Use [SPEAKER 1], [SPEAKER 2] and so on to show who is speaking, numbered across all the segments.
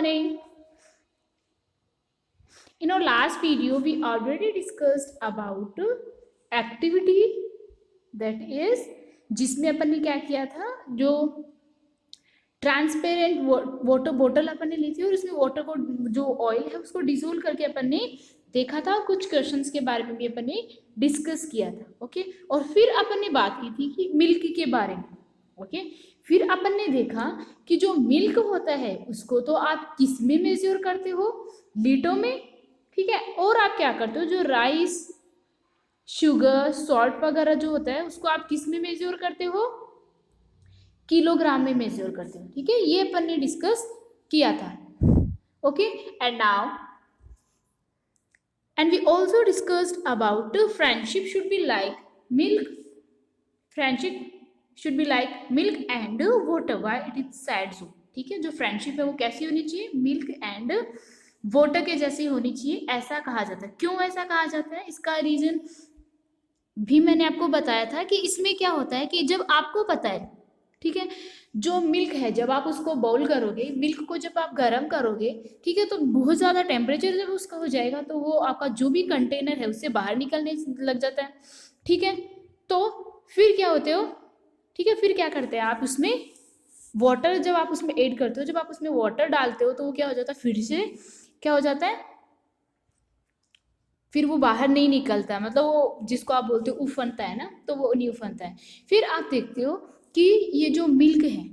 [SPEAKER 1] morning. In our last video, we already discussed about activity that is जिसमें अपन ने क्या किया था, जो ट्रांसपेरेंट वाटर बोतल अपन ने ली थी और उसमें वाटर को जो ऑयल है उसको डिसोल्व करके अपन ने देखा था। कुछ क्वेश्चंस के बारे में भी अपन ने डिस्कस किया था। ओके, और फिर अपन ने बात की थी कि मिल्क के बारे में। ओके, फिर अपन ने देखा कि जो मिल्क होता है उसको तो आप किस में मेजर करते हो, लीटरों में, ठीक है। और आप क्या करते हो, जो राइस, शुगर, सॉल्ट वगैरह जो होता है उसको आप किस में मेजर करते हो, किलोग्राम में मेजर करते हो, ठीक है। ये अपन ने डिस्कस किया था। Okay, and now and we also discussed about friendship should be like milk, friendship should be like milk and water, why it is said so, ठीक है। जो फ्रेंडशिप है वो कैसी होनी चाहिए, मिल्क एंड वाटर के जैसी होनी चाहिए, ऐसा कहा जाता है। क्यों ऐसा कहा जाता है, इसका रीजन भी मैंने आपको बताया था कि इसमें क्या होता है कि जब आपको पता है, ठीक है, जो मिल्क है जब आप उसको बॉईल करोगे, मिल्क को जब आप गर्म करोगे, ठीक है, तो बहुत ज़्यादा टेम्परेचर जब उसका हो जाएगा तो वो आपका जो भी कंटेनर है उससे बाहर निकलने लग जाता है, ठीक है। तो फिर क्या होते हो, ठीक है, फिर क्या करते हैं आप उसमें वाटर, जब आप उसमें ऐड करते हो, जब आप उसमें वाटर डालते हो तो वो क्या हो जाता है, फिर से क्या हो जाता है, फिर वो बाहर नहीं निकलता है, मतलब वो जिसको आप बोलते हो उफनता है ना, तो वो नहीं उफनता है। फिर आप देखते हो कि ये जो मिल्क है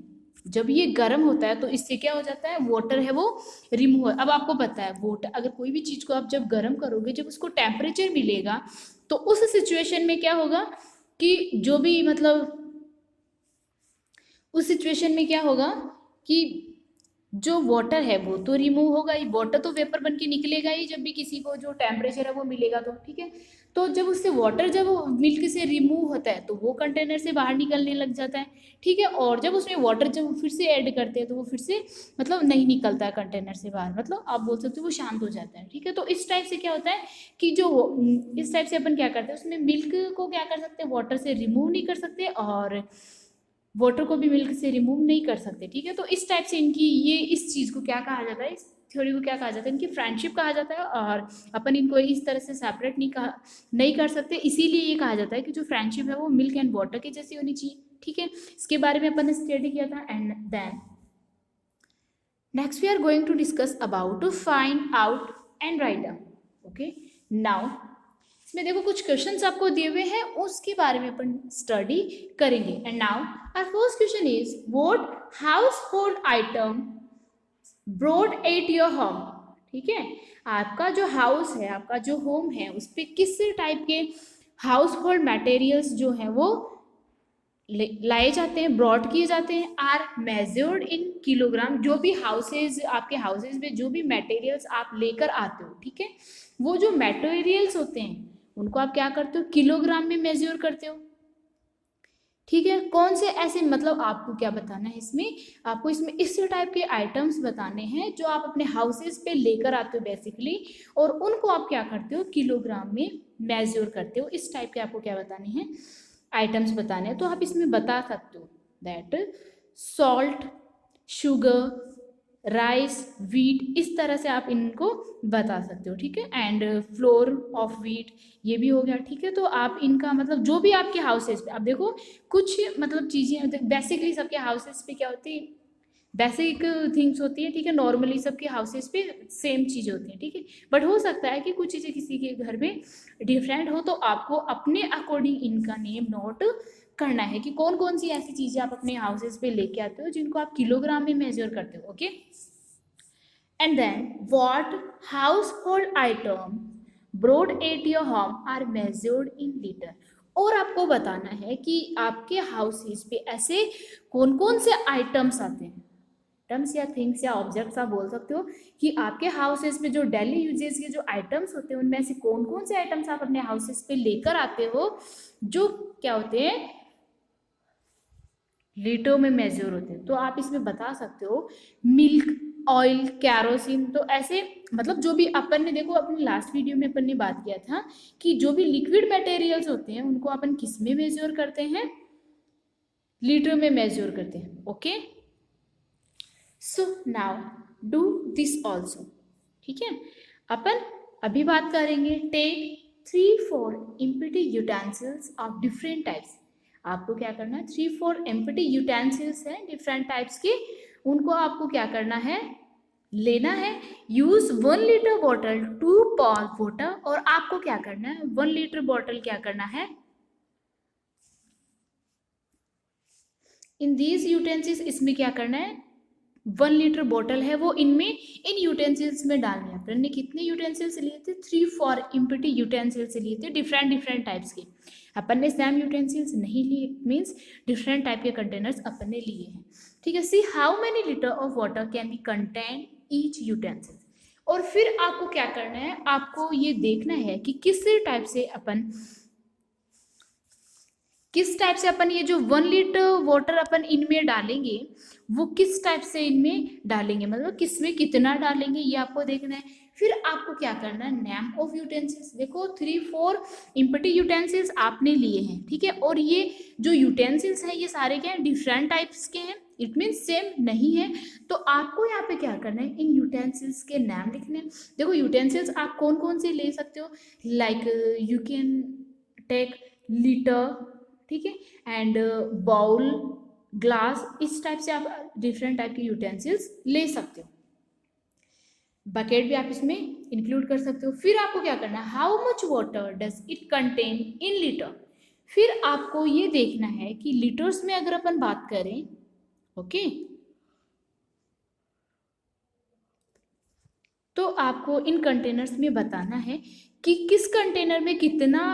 [SPEAKER 1] जब ये गर्म होता है तो इससे क्या हो जाता है, वाटर है वो रिमूव। अब आपको पता है वाटर, अगर कोई भी चीज़ को आप जब गर्म करोगे, जब उसको टेम्परेचर मिलेगा तो उस सिचुएशन में क्या होगा कि जो भी मतलब उस सिचुएशन में क्या होगा कि जो वाटर है वो तो रिमूव होगा ही, वाटर तो वेपर बन के निकलेगा ही जब भी किसी को जो टेम्परेचर है वो मिलेगा तो, ठीक है। तो जब उससे वाटर जब मिल्क से रिमूव होता है तो वो कंटेनर से बाहर निकलने लग जाता है, ठीक है। और जब उसमें वाटर जब फिर से ऐड करते हैं तो वो फिर से मतलब नहीं निकलता है कंटेनर से बाहर, मतलब आप बोल सकते हो वो शांत हो जाता है, ठीक है। तो इस टाइप से क्या होता है कि जो इस टाइप से अपन क्या करते हैं, उसमें मिल्क को क्या कर सकते हैं, वाटर से रिमूव नहीं कर सकते और वाटर को भी मिल्क से रिमूव नहीं कर सकते, ठीक है। तो इस टाइप से इनकी ये इस चीज़ को क्या कहा जाता है, इस थ्योरी को क्या कहा जाता है, इनकी फ्रेंडशिप कहा जाता है। और अपन इनको इस तरह से सेपरेट नहीं कर सकते, इसीलिए ये कहा जाता है कि जो फ्रेंडशिप है वो मिल्क एंड वाटर की जैसी होनी चाहिए, ठीक है। इसके बारे में अपन ने स्टडी किया था। And then next we are going to discuss about to find out and write down. Okay, now इसमें देखो कुछ क्वेश्चंस आपको दिए हुए हैं, उसके बारे में अपन स्टडी करेंगे। And now our first question is what household item brought at your home, ठीक है। आपका जो हाउस है, आपका जो होम है, उस पर किस टाइप के हाउस होल्ड मटेरियल्स जो हैं वो लाए जाते हैं, ब्रॉड किए जाते हैं, आर मेजर्ड इन किलोग्राम। जो भी हाउसेज, आपके हाउसेज में जो भी मटेरियल्स आप लेकर आते हो, ठीक है, वो जो मटेरियल्स होते हैं उनको आप क्या करते हो, किलोग्राम में मेजर करते हो, ठीक है। कौन से ऐसे, मतलब आपको क्या बताना है इसमें, आपको इसमें इस टाइप के आइटम्स बताने हैं जो आप अपने हाउसेज पे लेकर आते हो बेसिकली, और उनको आप क्या करते हो, किलोग्राम में मेजर करते हो। इस टाइप के आपको क्या बताने हैं, आइटम्स बताने हैं। तो आप इसमें बता सकते हो that salt, sugar, rice, wheat, इस तरह से आप इनको बता सकते हो, ठीक है। एंड फ्लोर ऑफ वीट, ये भी हो गया, ठीक है। तो आप इनका मतलब जो भी आपके हाउसेस पे, आप देखो कुछ मतलब चीज़ें बेसिकली सबके हाउसेस पे क्या होती है, बेसिक थिंग्स होती है, ठीक है। नॉर्मली सबके हाउसेस पे सेम चीज़ होती है, ठीक है। बट हो सकता है कि कुछ चीज़ें किसी के घर में डिफरेंट हो, तो आपको अपने अकॉर्डिंग इनका नेम नोट करना है कि कौन कौन सी ऐसी चीज़ें आप अपने हाउसेस पे लेके आते हो जिनको आप किलोग्राम में मेजर करते हो, okay. And then what household item brought at your home are measured in litre. और आपको बताना है कि आपके हाउसेस पे ऐसे कौन कौन से आइटम्स आते हैं, आइटम्स या थिंग्स या ऑब्जेक्ट्स आप बोल सकते हो, कि आपके हाउसेस में जो डेली यूजेस के जो आइटम्स होते हैं उनमें से कौन कौन से आइटम्स आप अपने हाउसेस पे लेकर आते हो जो क्या होते हैं, लीटरों में मेजर होते हैं। तो आप इसमें बता सकते हो मिल्क, ऑयल, कैरोसिन। तो ऐसे मतलब जो भी अपन ने देखो अपनी लास्ट वीडियो में अपन ने बात किया था कि जो भी लिक्विड मटेरियल्स होते हैं उनको अपन किस में मेजर करते हैं, लीटर में मेजर करते हैं, okay. So now do this also. ठीक है, अपन अभी बात करेंगे take 3-4 empty utensils of different types. आपको क्या करना है, 3-4 एम्प्टी यूटेंसिल्स हैं डिफरेंट टाइप्स के, उनको आपको क्या करना है, लेना है। Use 1 litre bottle to pour water, और आपको क्या करना है, 1 लीटर बॉटल क्या करना है, इन दीज यूटेंसिल्स, इसमें क्या करना है, 1 लीटर बॉटल है वो इनमें इन यूटेंसिल्स में डालनी है। अपन ने कितने यूटेंसिल्स लिए थे, 3-4 एम्प्टी यूटेंसिल्स लिए थे डिफरेंट डिफरेंट टाइप्स के। अपन ने सेम यूटेंसिल्स नहीं लिए, इट मीन्स डिफरेंट टाइप के कंटेनर्स अपन ने लिए हैं। ठीक है, see how many litre of water can be contain each utensil. और फिर आपको क्या करना है, आपको ये देखना है कि किस टाइप से अपन ये जो 1 लीटर वाटर अपन इनमें डालेंगे वो किस टाइप से इनमें डालेंगे, मतलब किसमें कितना डालेंगे, ये आपको देखना है। फिर आपको क्या करना है, नेम ऑफ यूटेंसिल्स, देखो 3-4 एम्प्टी यूटेंसिल्स आपने लिए हैं। ठीक है, और ये जो यूटेंसिल्स हैं ये सारे क्या हैं, डिफरेंट टाइप्स के हैं, इट मीन्स सेम नहीं है। तो आपको यहाँ पे क्या करना है, इन यूटेंसिल्स के नाम लिखने हैं। देखो यूटेंसिल्स आप कौन कौन से ले सकते हो, like you can take litre, ठीक है, एंड बाउल, ग्लास, इस टाइप से आप डिफरेंट टाइप के यूटेंसिल्स ले सकते हो। बकेट भी आप इसमें इंक्लूड कर सकते हो। फिर आपको क्या करना है, how much water does it contain in litre. फिर आपको ये देखना है कि लीटर्स में अगर अपन बात करें, ओके, तो आपको इन कंटेनर्स में बताना है कि किस कंटेनर में कितना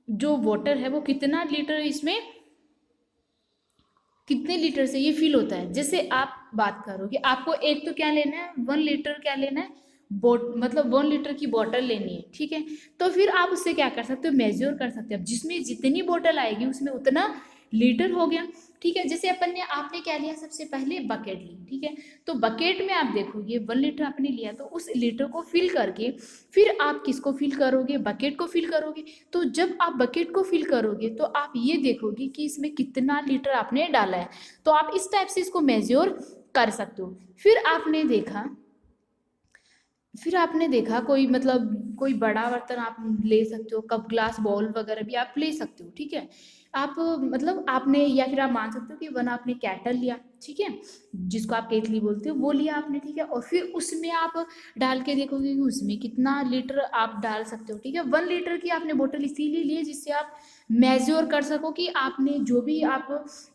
[SPEAKER 1] जो वाटर है वो कितना लीटर, इसमें कितने लीटर से ये फिल होता है। जैसे आप बात करोगे, आपको एक तो क्या लेना है, 1 लीटर क्या लेना है, मतलब 1 लीटर की बॉटल लेनी है। ठीक है, तो फिर आप उससे क्या कर सकते हो, मेजर कर सकते हो। जिसमें जितनी बॉटल आएगी उसमें उतना लीटर हो गया। ठीक है, जैसे अपन ने आपने क्या लिया, सबसे पहले बकेट ली। ठीक है, तो बकेट में आप देखोगे 1 लीटर आपने लिया, तो उस लीटर को फिल करके फिर आप किसको फिल करोगे, बकेट को फिल करोगे। तो जब आप बकेट को फिल करोगे तो आप ये देखोगे कि इसमें कितना लीटर आपने डाला है, तो आप इस टाइप से इसको मेजर कर सकते हो। फिर आपने देखा कोई, मतलब कोई बड़ा बर्तन आप ले सकते हो, कप ग्लास बाउल वगैरह भी आप ले सकते हो। ठीक है, आप मतलब आपने, या फिर आप मान सकते हो कि 1 आपने कैटल लिया, ठीक है, जिसको आप केतली बोलते हो, वो लिया आपने। ठीक है, और फिर उसमें आप डाल के देखोगे कि उसमें कितना लीटर आप डाल सकते हो। ठीक है, 1 लीटर की आपने बोतल इसीलिए ली जिससे आप मेजर कर सको कि आपने जो भी आप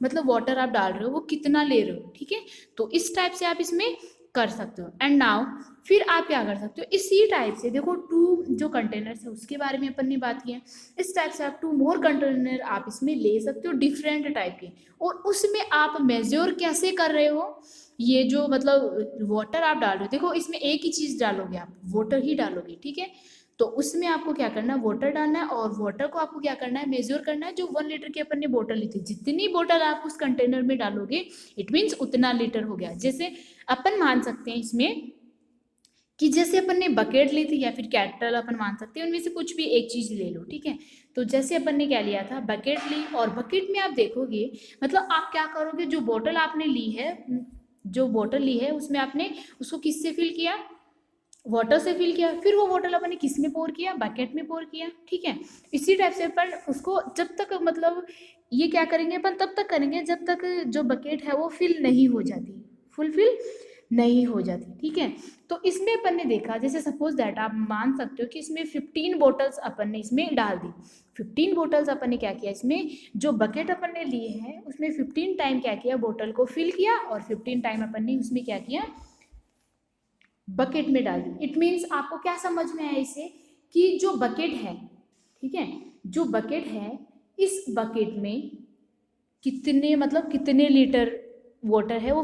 [SPEAKER 1] मतलब वाटर आप डाल रहे हो वो कितना ले रहे हो। ठीक है, तो इस टाइप से आप इसमें कर सकते हो। एंड नाउ फिर आप क्या कर सकते हो, इसी टाइप से देखो 2 जो कंटेनर्स है उसके बारे में अपन ने बात की है, इस टाइप से आप 2 मोर कंटेनर आप इसमें ले सकते हो डिफरेंट टाइप के, और उसमें आप मेजर कैसे कर रहे हो, ये जो मतलब वाटर आप डाल रहे हो, देखो इसमें एक ही चीज़ डालोगे, आप वाटर ही डालोगे। ठीक है, तो उसमें आपको क्या करना है, वाटर डालना है, और वाटर को आपको क्या करना है, मेजर करना है। जो 1 लीटर की अपन ने बोतल ली थी, जितनी बोतल आप उस कंटेनर में डालोगे इट मीन्स उतना लीटर हो गया। जैसे अपन मान सकते हैं इसमें कि जैसे अपन ने बकेट ली थी या फिर कैटल अपन मान सकते हैं, उनमें से कुछ भी एक चीज़ ले लो। ठीक है, तो जैसे अपन ने क्या लिया था, बकेट ली, और बकेट में आप देखोगे मतलब आप क्या करोगे, जो बोतल आपने ली है, जो बोतल ली है उसमें आपने उसको किससे फिल किया, वाटर से फिल किया। फिर वो वाटर अपन ने किस में पोर किया, बकेट में पोर किया। ठीक है, इसी टाइप से अपन उसको जब तक मतलब ये क्या करेंगे अपन, तब तक करेंगे जब तक जो बकेट है वो फिल नहीं हो जाती, फुलफिल नहीं हो जाती। ठीक है, तो इसमें अपन ने देखा, जैसे सपोज दैट आप मान सकते हो कि इसमें 15 बोटल्स अपन ने इसमें डाल दी। 15 बोटल्स अपन ने क्या किया, इसमें जो बकेट अपन ने लिए हैं उसमें 15 टाइम क्या किया, बोतल को फिल किया, और 15 टाइम अपन ने उसमें क्या किया, बकेट में डाल दी। इट मीन्स आपको क्या समझ में आया इससे, कि जो बकेट है, ठीक है, जो बकेट है, इस बकेट में कितने मतलब कितने लीटर वाटर है, वो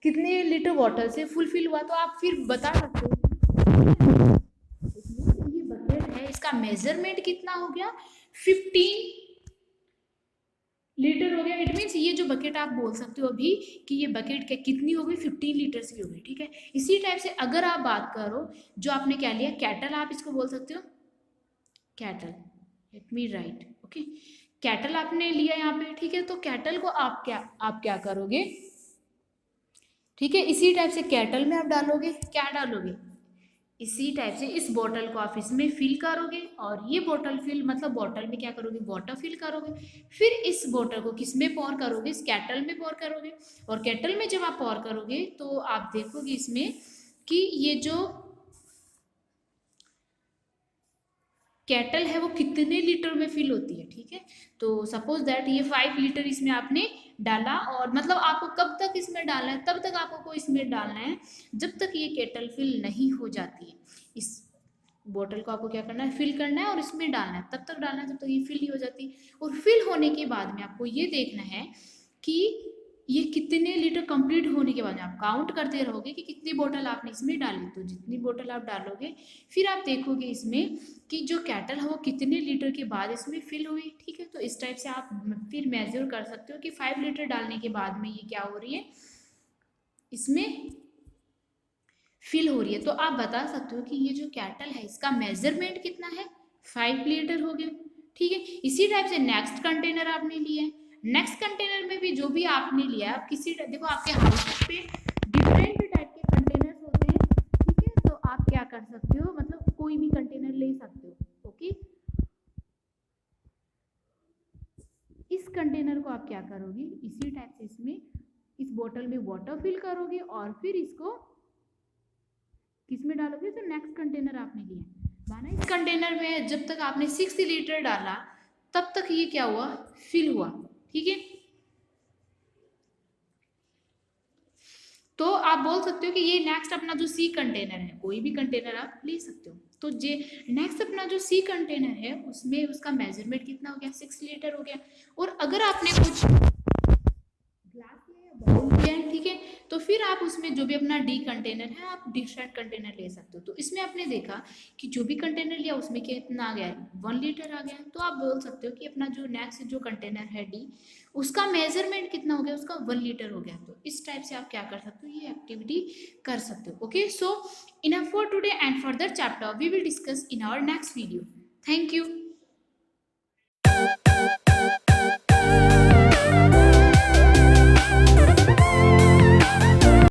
[SPEAKER 1] कितने लीटर वाटर से फुलफिल हुआ, तो आप फिर बता सकते हो ये बकेट है, इसका मेजरमेंट कितना हो गया, 15 लीटर हो गया। इट मीन्स ये जो बकेट आप बोल सकते हो अभी कि ये बकेट क्या कितनी हो गई, 15 लीटर्स की हो गई। ठीक है, इसी टाइप से अगर आप बात करो, जो आपने क्या लिया, कैटल, आप इसको बोल सकते हो cattle, let me right, okay, cattle आपने लिया यहाँ पे। ठीक है, तो कैटल को आप क्या करोगे, ठीक है। इसी टाइप से केटल में आप डालोगे, क्या डालोगे, इसी टाइप से इस बॉटल को आप इसमें फिल करोगे, और ये बॉटल फिल मतलब बॉटल में क्या करोगे, वाटर फिल करोगे। फिर इस बॉटल को किस में पॉर करोगे, इस केटल में पॉर करोगे। और केटल में जब आप पॉर करोगे तो आप देखोगे इसमें कि ये जो केटल है वो कितने लीटर में फिल होती है। ठीक है, तो सपोज दैट ये 5 लीटर इसमें आपने डाला, और मतलब आपको कब तक इसमें डालना है, तब तक आपको इसमें डालना है जब तक ये केटल फिल नहीं हो जाती है। इस बोतल को आपको क्या करना है, फिल करना है और इसमें डालना है, तब तक डालना है जब तक ये फिल नहीं हो जाती। और फिल होने के बाद में आपको ये देखना है कि ये कितने लीटर कंप्लीट होने के बाद में आप काउंट करते रहोगे कि कितनी बोतल आपने इसमें डाली। तो जितनी बोतल आप डालोगे फिर आप देखोगे इसमें कि जो केटल है वो कितने लीटर के बाद इसमें फिल हुई। ठीक है, तो इस टाइप से आप फिर मेजर कर सकते हो कि 5 लीटर डालने के बाद में ये क्या हो रही है, इसमें फिल हो रही है। तो आप बता सकते हो कि ये जो केटल है इसका मेजरमेंट कितना है, 5 लीटर हो गया। ठीक है, इसी टाइप से नेक्स्ट कंटेनर आपने लिया है, नेक्स्ट कंटेनर में भी जो भी आपने लिया, आप किसी देखो आपके हाउस पे डिफरेंट टाइप के कंटेनर्स होते हैं। ठीक है, तो आप क्या कर सकते हो, मतलब कोई भी कंटेनर ले सकते हो। ओके, इस कंटेनर को आप क्या करोगे, इसी टाइप से इसमें इस बोतल में वाटर फिल करोगे और फिर इसको किसमें डालोगे, तो नेक्स्ट कंटेनर आपने लिया माना, इस कंटेनर में जब तक आपने 6 लीटर डाला तब तक ये क्या हुआ, फिल हुआ। ठीक है, तो आप बोल सकते हो कि ये नेक्स्ट अपना जो सी कंटेनर है, कोई भी कंटेनर आप ले सकते हो। तो जे नेक्स्ट अपना जो सी कंटेनर है उसमें उसका मेजरमेंट कितना हो गया, 6 लीटर हो गया। और अगर आपने कुछ ग्लास लिया या बाउल लिया है, ठीक है, तो फिर आप उसमें जो भी अपना डी कंटेनर है आप डिफरेंट कंटेनर ले सकते हो। तो इसमें आपने देखा कि जो भी कंटेनर लिया उसमें कितना आ गया, 1 लीटर आ गया। तो आप बोल सकते हो कि अपना जो नेक्स्ट जो कंटेनर है डी, उसका मेजरमेंट कितना हो गया, उसका 1 लीटर हो गया। तो इस टाइप से आप क्या कर सकते हो, ये एक्टिविटी कर सकते हो। Okay, so enough for today and further chapter we will discuss in our next video. Thank you.